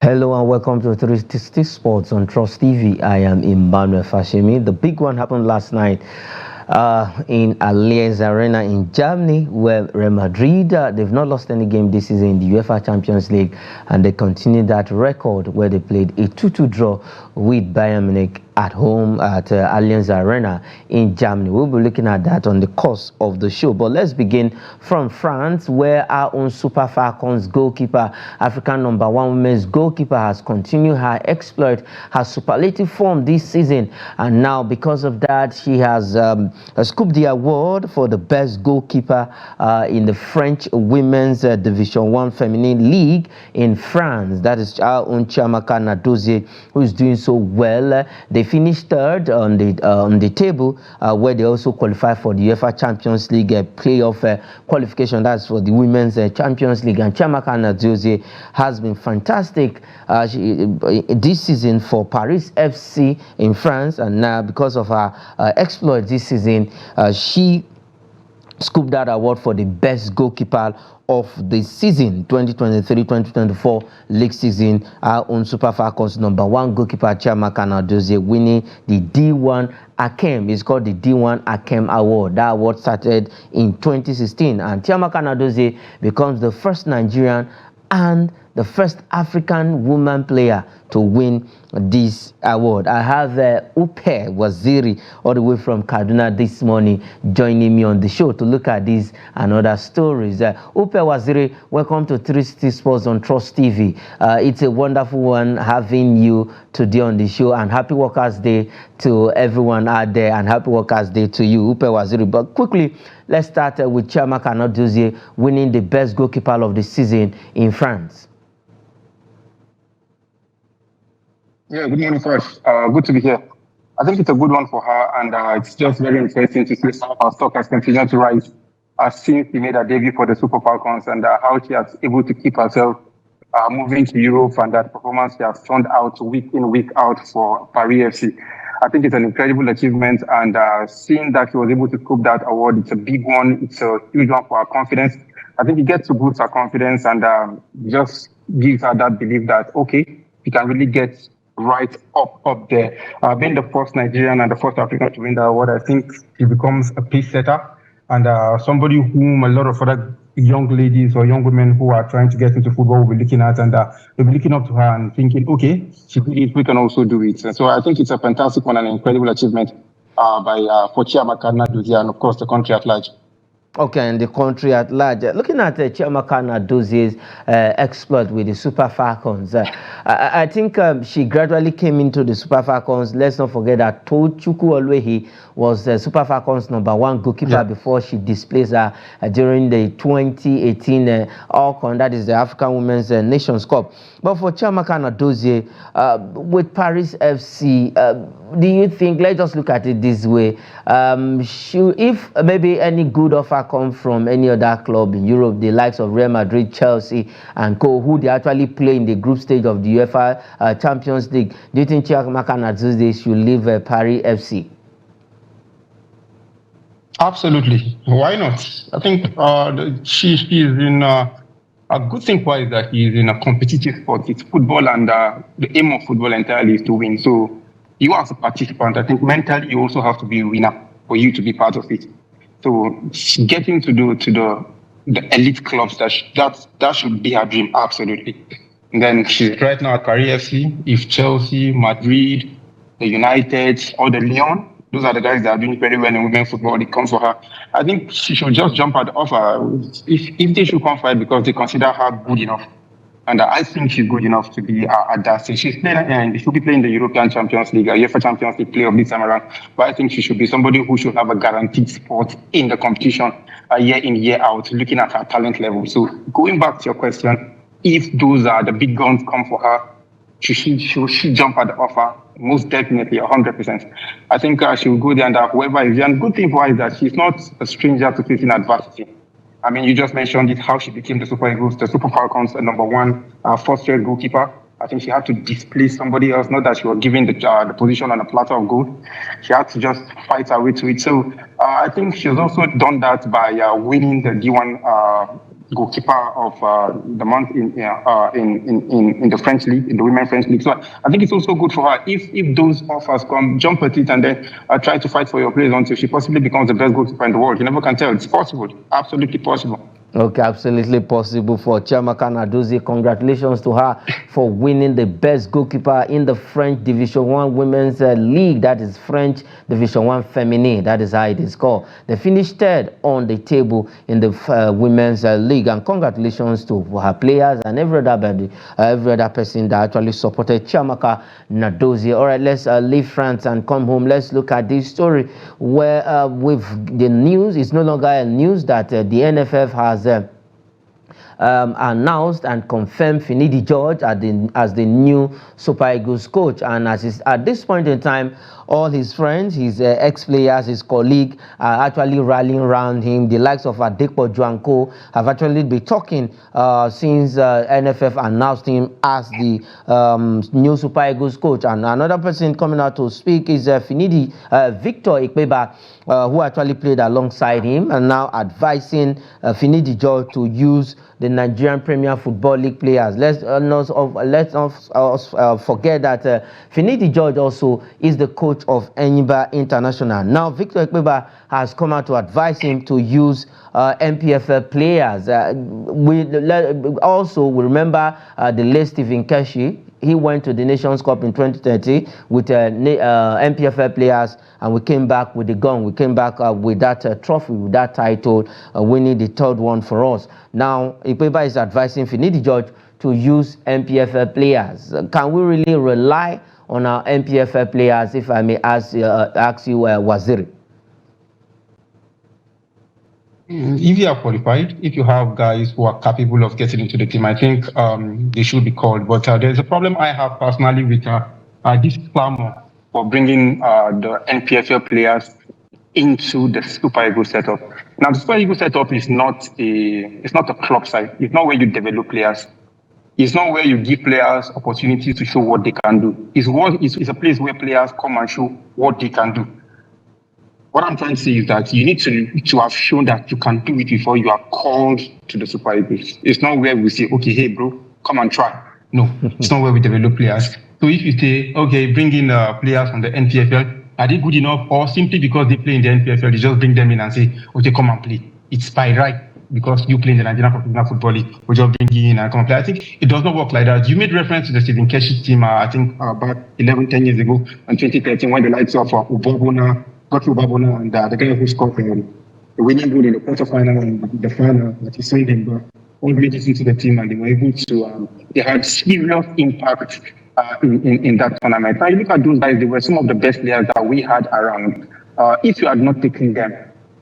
Hello and welcome to 360 Sports on Trust TV. I am Emmanuel Fashemi. The big one happened last night in Allianz Arena in Germany, where Real Madrid, they've not lost any game this season in the UEFA Champions League, and they continue that record where they played a 2-2 draw with Bayern Munich at home at Allianz Arena in Germany. We'll be looking at that on the course of the show. But let's begin from France, where our own Super Falcons goalkeeper, African #1 women's goalkeeper, has continued her exploit, her superlative form this season. And now, because of that, she has scooped the award for the best goalkeeper in the French Women's Division 1 Féminine League in France. That is our own Chiamaka Nnadozie, who is doing so well. They finished third on the table, where they also qualify for the UEFA Champions League playoff qualification. That's for the Women's Champions League. And Chiamaka Nnadozie has been fantastic this season for Paris FC in France, and now because of her exploit this season, she scooped that award for the best goalkeeper of the season 2023-2024 league season. Our own Super Falcons #1 goalkeeper Chiamaka Nnadozie winning the D1 Akem. It's called the D1 Akem Award. That award started in 2016, and Chiamaka Nnadozie becomes the first Nigerian and the first African woman player to win this award. I have Upe Waziri all the way from Kaduna this morning joining me on the show to look at these and other stories. Upe Waziri, welcome to 360 Sports on Trust TV. It's a wonderful one having you today on the show, and happy Workers' Day to everyone out there, and happy Workers' Day to you, Upe Waziri. But quickly, let's start with Chiamaka Nnadozie winning the best goalkeeper of the season in France. Yeah, good morning, first. Good to be here. I think it's a good one for her, and it's just very interesting to see how her stock has continued to rise since she made her debut for the Super Falcons, and how she has able to keep herself moving to Europe, and that performance she has turned out week in, week out for Paris FC. I think it's an incredible achievement, and seeing that she was able to scoop that award, it's a big one. It's a huge one for her confidence. I think it gets to boost her confidence, and just gives her that belief that, okay, she can really get right up there. Being the first Nigerian and the first African to win the award, I think she becomes a pace setter, and somebody whom a lot of other young ladies or young women who are trying to get into football will be looking at, and they'll be looking up to her and thinking, okay, she did it, we can also do it. And so I think it's a fantastic one and an incredible achievement for Chiamaka Nnadozie and, of course, the country at large. Okay, and the country at large. Looking at Chiamaka Nnadozie's exploit with the Super Falcons, I think she gradually came into the Super Falcons. Let's not forget that Tochukwu Olwehi was the Super Falcons #1 goalkeeper before she displaced her during the 2018 AFCON, that is the African Women's Nations Cup. But for Chiamaka Nnadozie, with Paris FC, do you think, let's just look at it this way, if maybe any good offer come from any other club in Europe, the likes of Real Madrid, Chelsea, and co, who they actually play in the group stage of the UEFA Champions League, do you think Chiamaka Nnadozie should leave Paris FC? Absolutely. Why not? I think she is in a good thing for is that he is in a competitive sport. It's football, and the aim of football entirely is to win. So you as a participant, I think mentally you also have to be a winner for you to be part of it. So getting to the elite clubs, that should be her dream, absolutely. And then she's right now at Paris FC. If Chelsea, Madrid, the United, or the Lyon, those are the guys that are doing very well in women's football, it comes for her. I think she should just jump at the offer if they should come for it, because they consider her good enough. And I think she's good enough to be at that stage. She'll be playing the European Champions League, UEFA Champions League playoff this time around. But I think she should be somebody who should have a guaranteed spot in the competition year in, year out, looking at her talent level. So going back to your question, if those are the big guns come for her, she should jump at the offer. Most definitely, 100%. I think she will go there, and whoever is there. And good thing for her is that she's not a stranger to facing adversity. I mean, you just mentioned it, how she became the Super Eagles, the Super Falcons, #1 first-year goalkeeper. I think she had to displace somebody else, not that she was given the position on a platter of gold. She had to just fight her way to it. So I think she's also done that by winning the D1 goalkeeper of the month in the French league, in the women's French league. So I think it's also good for her if those offers come, jump at it and then try to fight for your place until she possibly becomes the best goalkeeper in the world. You never can tell. It's possible, absolutely possible. Okay, absolutely possible for Chiamaka Nnadozie. Congratulations to her for winning the best goalkeeper in the French Division 1 Women's League. That is French Division 1 Féminine. That is how it is called. They finished third on the table in the Women's League. And congratulations to her players and every other person that actually supported Chiamaka Nnadozie. All right, let's leave France and come home. Let's look at this story where with the news, it's no longer a news that the NFF has announced and confirmed Finidi George as the new Super Eagles coach. And at this point in time, all his friends, his ex-players, his colleagues are actually rallying around him. The likes of Adepo Juanko have actually been talking since NFF announced him as the new Super Eagles coach. And another person coming out to speak is Finidi Victor Ikpeba, who actually played alongside him and now advising Finidi George to use the Nigerian Premier Football League players. Let's not forget that Finidi George also is the coach of Enyimba International. Now, Victor Ikpeba has come out to advise him to use MPFL players. We remember the late Stephen Keshi. He went to the Nations Cup in 2030 with MPFL players, and we came back with the gun. We came back with that trophy, with that title, winning the third one for us. Now, Ikpeba is advising Finidi George to use MPFL players. Can we really rely on our MPFL players, if I may ask you, Waziri? If you are qualified, if you have guys who are capable of getting into the team, I think they should be called. But there's a problem I have personally with this clamor for bringing the NPFL players into the Super Eagles setup. Now, the Super Eagles setup is not a club side. It's not where you develop players. It's not where you give players opportunities to show what they can do. It's a place where players come and show what they can do. What I'm trying to say is that you need to have shown that you can do it before you are called to the Super Eagles. It's not where we say, okay, hey, bro, come and try. No, it's not where we develop players. So if you say, okay, bring in players from the NPFL, are they good enough? Or simply because they play in the NPFL, you just bring them in and say, okay, come and play. It's by right because you play in the Nigerian Professional Football League. We just bring you in and come and play. I think it does not work like that. You made reference to the Stephen Keshi team, I think about 11, 10 years ago in 2013 when the likes of Ubobona, Ubabona and the guy who scored the winning goal in the quarterfinal and the final that he signed him, all made it into the team and they were able to, they had serious impact in that tournament. Now you look at those guys, they were some of the best players that we had around. If you had not taken them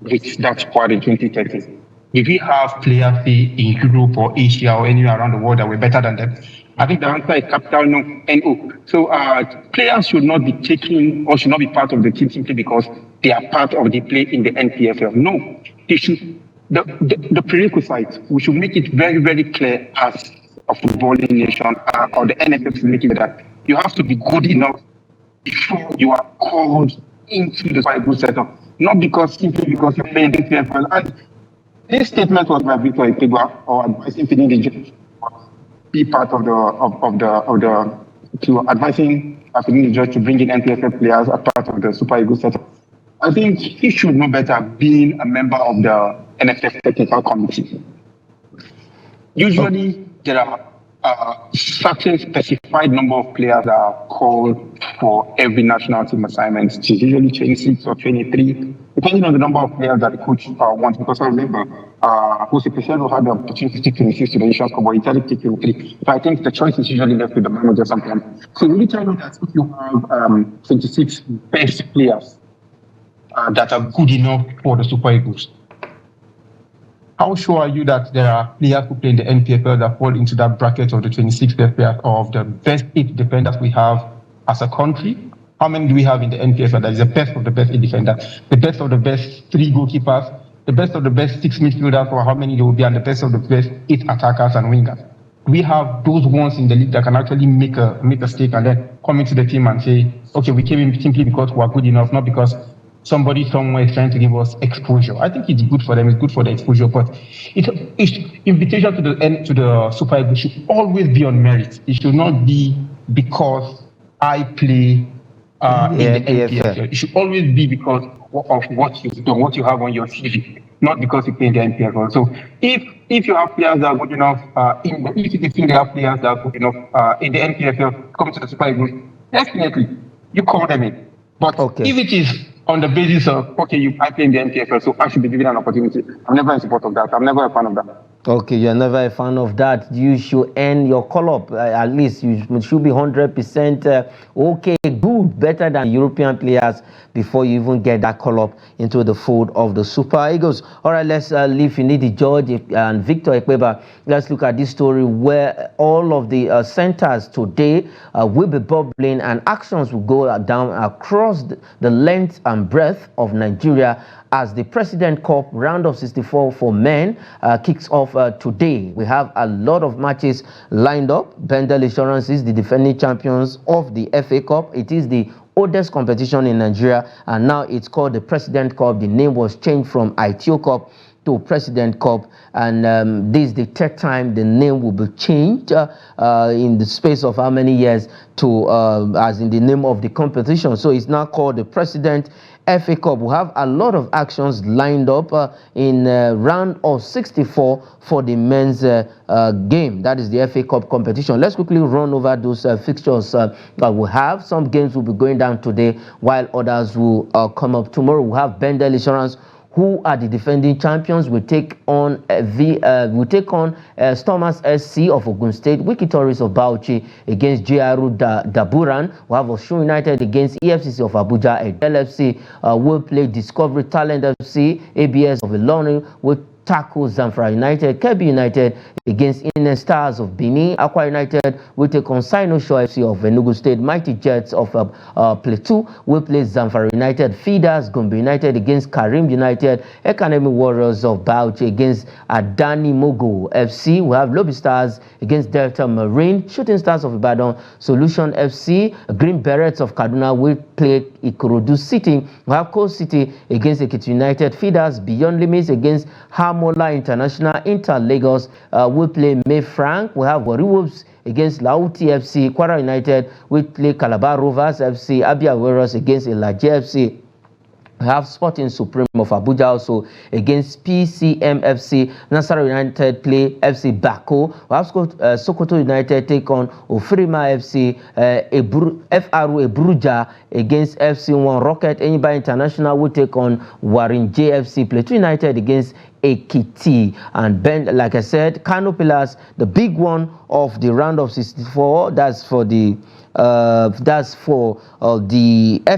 with that squad in 2013, if we have players say in Europe or Asia or anywhere around the world that were better than them, I think the answer is capital no, N-O. So players should not be taken or should not be part of the team simply because they are part of the play in the NPFL. No, they should. The prerequisite, we should make it very, very clear as a footballing nation or the NFF should make it that you have to be good enough before you are called into the Super setup. Not simply because you play in the NPFL. And this statement was by Victor Ikpeba or advising Finidi George be part of to advising Finidi George to bring in NPFL players as part of the Super Eagles setup. I think he should know better being a member of the NFF technical committee. Usually, there are certain specified number of players that are called for every national team assignment. It's usually 26 or 23, depending on the number of players that the coach wants. Because I remember Jose Pesero had the opportunity to take 26 to the Nations Cup, but he tried to take 23. So I think the choice is usually left with the manager sometimes. So really tell me that if you have 26 best players that are good enough for the Super Eagles, how sure are you that there are players who play in the NPFL that fall into that bracket of the 26 best players or of the best 8 defenders we have as a country? How many do we have in the NPFL that is the best of the best 8 defenders, the best of the best 3 goalkeepers, the best of the best 6 midfielders, or how many there will be, and the best of the best 8 attackers and wingers? We have those ones in the league that can actually make a stake and then come into the team and say, okay, we came in simply because we are good enough, not because somebody somewhere is trying to give us exposure. I think it's good for them. It's good for the exposure, but it's invitation to the Super Eagles should always be on merit. It should not be because I play in the NPFL. It should always be because of what you've done, what you have on your CV, not because you play in the NPFL. So if you have players that are good enough if you think they have players that are good enough in the NPFL come to the Super Eagles, definitely you call them in. But if it is on the basis of, okay, I play in the NPFL, so I should be given an opportunity, I'm never in support of that. I'm never a fan of that. Okay, you're never a fan of that. You should earn your call-up. At least you should be 100% okay, good, better than European players before you even get that call-up into the fold of the Super Eagles. All right, let's leave Finidi George and Victor Ekpeba. Let's look at this story where all of the centers today will be bubbling and actions will go down across the length and breadth of Nigeria as the President Cup round of 64 for men kicks off today. We have a lot of matches lined up. Bendel Insurance is the defending champions of the FA Cup. It is the oldest competition in Nigeria, and now it's called the President Cup. The name was changed from ITO Cup to President Cup, and this is the third time the name will be changed in the space of how many years to as in the name of the competition. So it's now called the President FA Cup. We have a lot of actions lined up in round of 64 for the men's game. That is the FA Cup competition. Let's quickly run over those fixtures that we have. Some games will be going down today, while others will come up tomorrow. We have Bendel Insurance, who are the defending champions, will take on Stormers SC of Ogun State, Wiki Tourists of Bauchi against JRU Daburan. We have Osun United against EFCC of Abuja. LFC will play Discovery Talent FC. ABS of Ilorin will tackle Zamfara United. Kebbi United against Inner Stars of Benin. Akwa United will take on Sinosho FC of Enugu State. Mighty Jets of Plateau will play Zamfara United. Feeders Gombe United against Karim United. Academy Warriors of Bauchi against Adani Mogo FC. We have Lobby Stars against Delta Marine. Shooting Stars of Ibadan. Solution FC. Green Berets of Kaduna will play Ikorodu City. We have Coast City against Ekiti United. Feeders Beyond Limits against Hamola International. Inter Lagos will play May Frank. We have Warri Wolves against Lauti FC. Kwara United will play Calabar Rovers FC. Abia Warriors against Ilaje FC. We have Sporting Supreme of Abuja also against PCM FC. Nasarawa United play FC Bako. We have Sokoto United take on Ofirima FC. FRU Ebruja against FC1 Rocket. Enyimba International will take on Warin JFC. Plateau United against Ekiti. And Ben, like I said, Kano Pillars, the big one of the round of 64. That's for the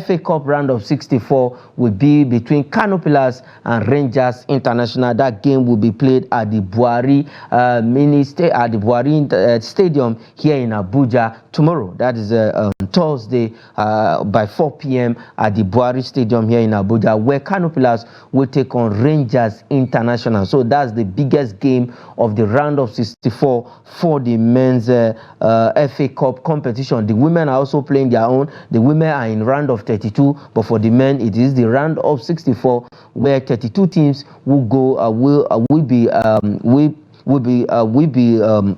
FA Cup round of 64 will be between Kano Pillars and Rangers International. That game will be played at the Buhari Stadium here in Abuja tomorrow. That is Thursday by 4 p.m. at the Buhari Stadium here in Abuja, where Kano Pillars will take on Rangers International. So that's the biggest game of the round of 64 for the men's FA Cup competition. The women are also playing their own. The women are in round of 32, but for the men it is the round of 64, where 32 teams will go will be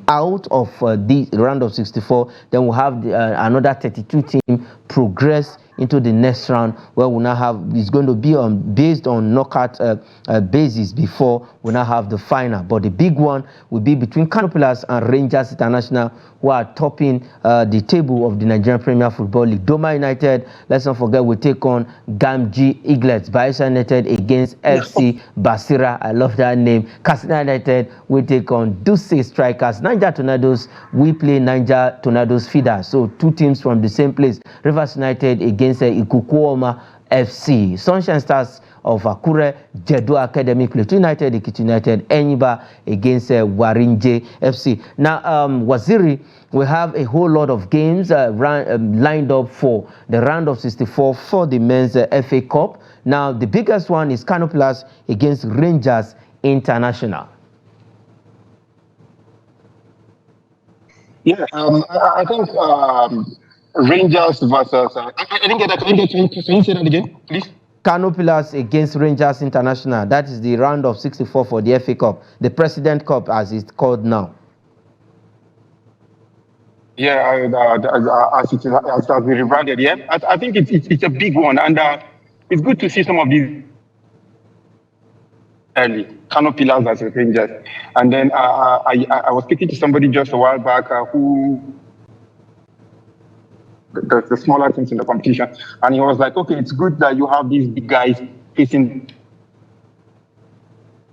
out of the round of 64. Then we'll have another 32 team progress into the next round, where we now have, it's going to be based on knockout basis before we now have the final. But the big one will be between Kano Pillars and Rangers International, who are topping the table of the Nigerian Premier Football League. Doma United, let's not forget, will take on Gamji Eaglets. Bayelsa United against FC Basira. I love that name. Katsina United will take on Duse Strikers. Niger Tornadoes, we play Niger Tornadoes Feeder. So two teams from the same place. Rivers United against Ikukuoma FC. Sunshine Stars of Akure, Jedo Academy, Plateau United, Ekiti United, Enyimba against Warinje FC. Now, Waziri, we have a whole lot of games lined up for the round of 64 for the men's FA Cup. Now, the biggest one is Kano Pillars against Rangers International. Yeah, I think Rangers versus. I didn't get that. Can you say that again, please? Kano Pillars against Rangers International. That is the round of 64 for the FA Cup, the President Cup as it's called now. Yeah, as it has been rebranded, yeah. I think it's a big one, and it's good to see some of these early Kano Pillars as Rangers. And then I was speaking to somebody just a while back who the smaller teams in the competition, and he was like, okay, it's good that you have these big guys facing.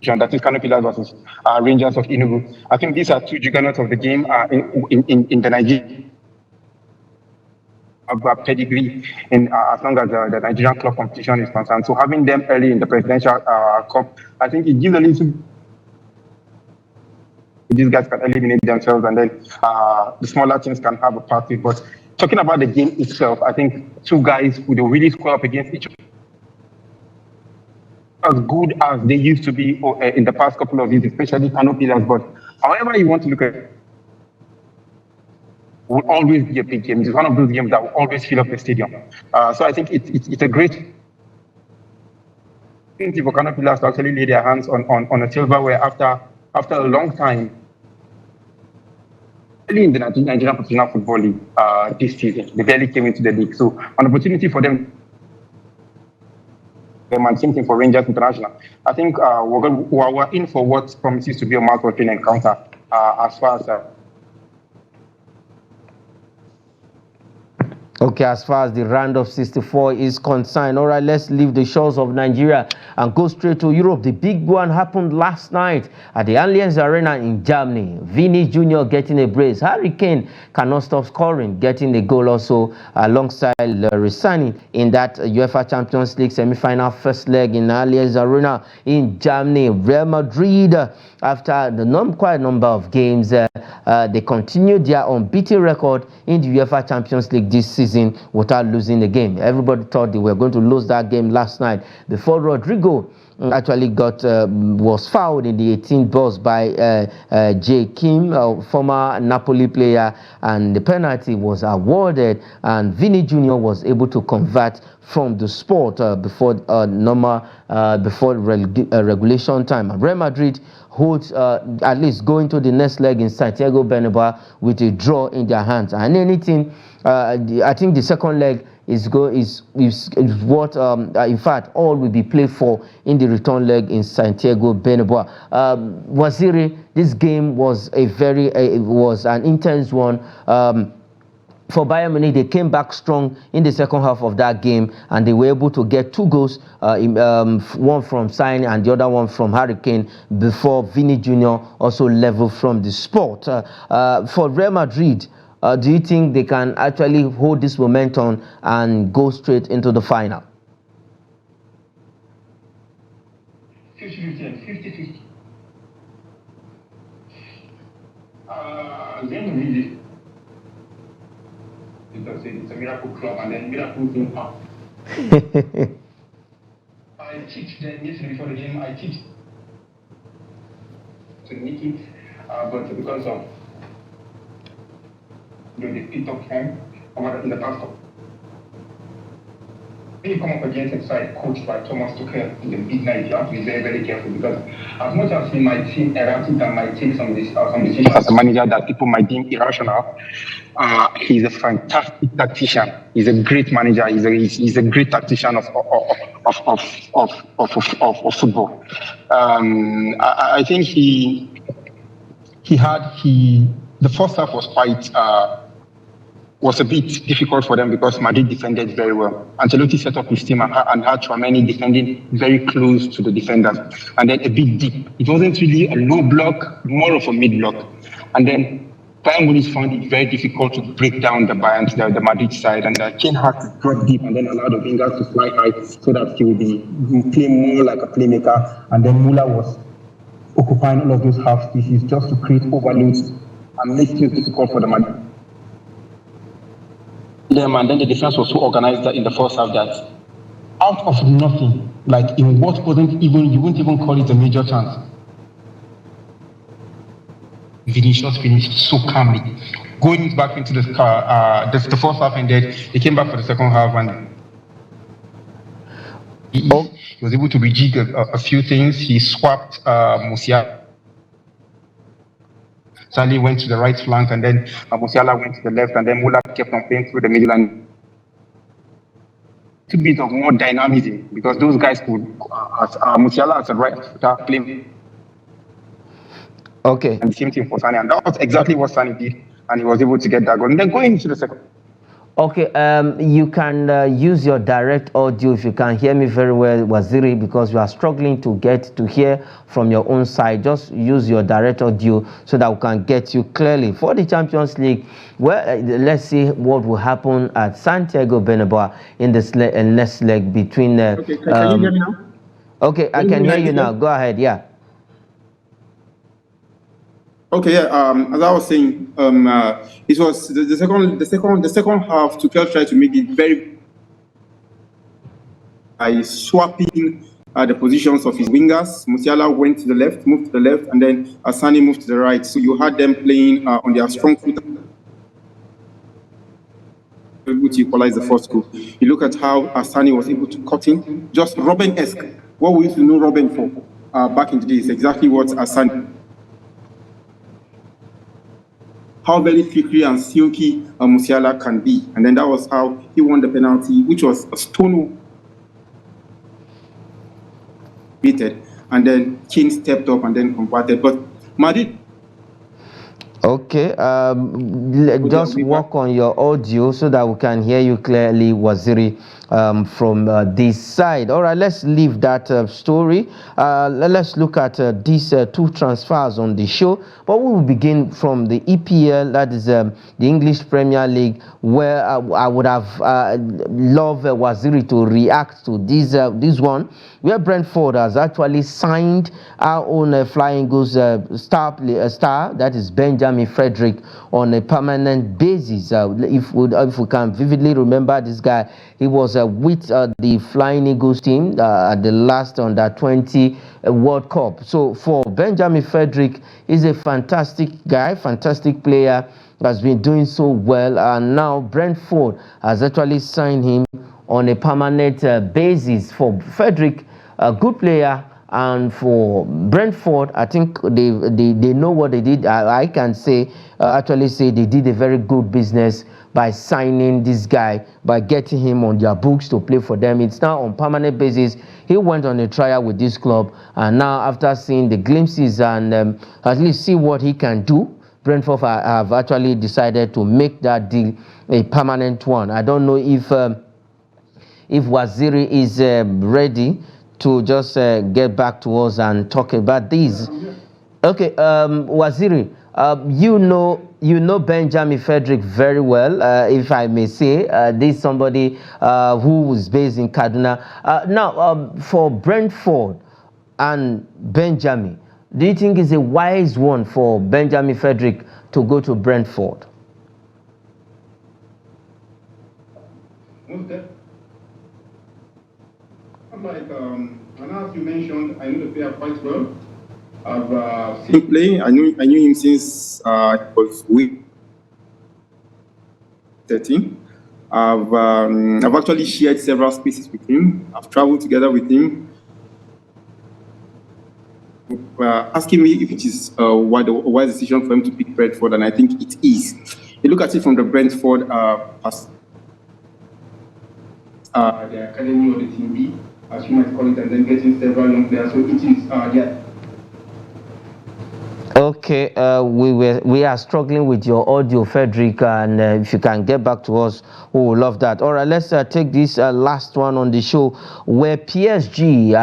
That is Kano Pillars versus Rangers of Tinubu. I think these are two juggernauts of the game in the Nigeria pedigree in as long as the Nigerian club competition is concerned. So having them early in the Presidential Cup, I think it gives a little. These guys can eliminate themselves, and then the smaller teams can have a party. But talking about the game itself, I think two guys who will really square up against each other as good as they used to be in the past couple of years, especially Kano Pillars. But however you want to look at it, will always be a big game. It's one of those games that will always fill up the stadium. So I think it's a great thing for Kano Pillars to actually lay their hands on a silverware after a long time. Early in the Nigerian Professional Football League this season, they barely came into the league. So an opportunity for them. And same thing for Rangers International. I think we're in for what promises to be a mouth-watering encounter as far as. Okay, as far as the round of 64 is concerned. All right, let's leave the shores of Nigeria and go straight to Europe. The big one happened last night at the Allianz Arena in Germany. Vini Jr. getting a brace. Harry Kane cannot stop scoring, getting a goal also alongside Leroy Sané in that UEFA Champions League semi-final first leg in Allianz Arena in Germany. Real Madrid, after the quite a number of games, they continued their unbeaten record in the UEFA Champions League this season without losing the game. Everybody thought they were going to lose that game last night before Rodrigo actually was fouled in the 18th box by Jay Kim, former Napoli player, and the penalty was awarded, and Vini Jr. was able to convert from the spot before regulation time. And Real Madrid holds at least going to the next leg in Santiago Bernabeu with a draw in their hands, and anything. I think the second leg is what in fact all will be played for in the return leg in Santiago Bernabeu. Waziri, this game was was an intense one. For Bayern Munich, they came back strong in the second half of that game, and they were able to get two goals, one from Sané and the other one from Harry Kane, before Vini Jr. also leveled from the spot. For Real Madrid, do you think they can actually hold this momentum and go straight into the final? 50-50. It's a miracle club, and then miracle thing up. I tipped them yesterday before the game. I tipped to make it, but because of they picked up form in the past. When you come up against a side coached by Thomas Tuchel in the midnight, you have to be very, very careful, because as much as he might seem erratic and might take some decisions as a manager that people might deem irrational, he's a fantastic tactician. He's a great manager. He's a great tactician of football. I think the first half was was a bit difficult for them because Madrid defended very well. Ancelotti set up his team and had Tchouaméni defending very close to the defenders, and then a bit deep. It wasn't really a low block, more of a mid block. And then Bayern Munich found it very difficult to break down the Madrid side, and Kane had to drop deep and then allow the wingers to fly high so that he would be playing more like a playmaker. And then Müller was occupying all of those half spaces just to create overloads and make things difficult for the Madrid. And then the defense was so organized that in the first half that out of nothing, like in what wasn't even, you wouldn't even call it a major chance, Vinicius finished so calmly. Going back into the first half ended, he came back for the second half, and He was able to rejig a few things. He swapped Musiala. Sally went to the right flank, and then Musiala went to the left, and then Muller kept on playing through the middle. And a bit of more dynamism because those guys could, Musiala as a right footer playing. Okay. And the same thing for Sani, and that was exactly what Sani did, and he was able to get that goal. And then going into the second. Okay, you can use your direct audio if you can hear me very well, Waziri, because you are struggling to get to hear from your own side. Just use your direct audio so that we can get you clearly. For the Champions League, well, let's see what will happen at Santiago Bernabeu in this next leg between... okay, can you hear me now? Okay, I can hear you now. Go ahead, yeah. Okay, yeah. As I was saying, it was the second half. Tuchel tried to make it very by swapping the positions of his wingers. Musiala went to the left, moved to the left, and then Asani moved to the right. So you had them playing on their strong foot, able to equalize the first goal. You look at how Asani was able to cut in, just Robin-esque. What we used to know Robin for back in the days, exactly what Asani. How very quickly and silky Musiala can be. And then that was how he won the penalty, which was a stone beaten. And then King stepped up and then converted. But Madrid... Okay, just work on your audio so that we can hear you clearly, Waziri, from this side. All right, let's leave that story. Let's look at these two transfers on the show. But we will begin from the EPL, that is the English Premier League, where I would have loved Waziri to react to this one, where Brentford has actually signed our own Flying Goals star, that is Benjamin Frederick, on a permanent basis. If we can vividly remember this guy, he was with the Flying Eagles team at the last Under-20 World Cup. So for Benjamin Frederick, he's a fantastic guy, fantastic player, has been doing so well, and now Brentford has actually signed him on a permanent basis. For Frederick, a good player, and for Brentford, I think they know what they did. I can actually say they did a very good business by signing this guy, by getting him on their books to play for them. It's now on permanent basis. He went on a trial with this club, and now after seeing the glimpses and at least see what he can do, Brentford have actually decided to make that deal a permanent one. I don't know if Waziri is ready to just get back to us and talk about this. Okay, Waziri, you know Benjamin Frederick very well, if I may say. This is somebody who is based in Kaduna. Now, for Brentford and Benjamin, do you think it's a wise one for Benjamin Frederick to go to Brentford? Like as you mentioned, I know the player quite well. I've seen him play. I knew him since he was week 13. I've actually shared several spaces with him. I've traveled together with him. Asking me if it is a wise decision for him to pick Brentford, and I think it is. You look at it from the Brentford the academy or the team B, as you might call it, and then getting several young players. So it is, yeah. Okay, we are struggling with your audio, Frederick, and if you can get back to us, we will love that. All right, let's take this last one on the show, where PSG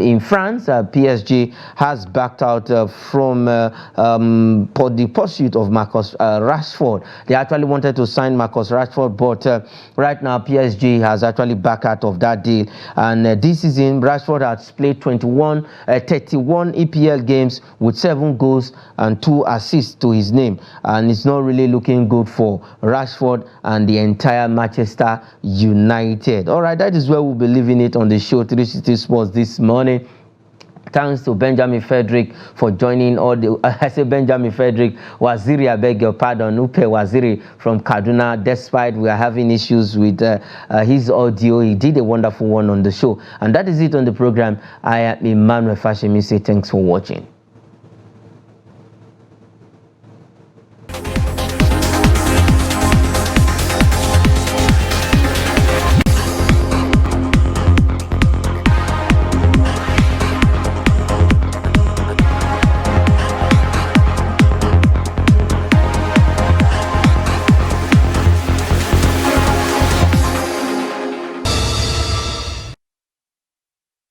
in France, PSG has backed out from the pursuit of Marcus Rashford. They actually wanted to sign Marcus Rashford, but right now PSG has actually backed out of that deal. And this season, Rashford has played 31 EPL games with 7 goals and 2 assists to his name, and it's not really looking good for Rashford and the entire Manchester United. All right, that is where we'll be leaving it on the show 360 Sports this morning. Thanks to Benjamin Frederick for joining all the... I say Benjamin Frederick, Waziri, I beg your pardon, Upe Waziri from Kaduna. Despite we are having issues with his audio, he did a wonderful one on the show. And that is it on the program. I am Emmanuel Fashemi. Say thanks for watching.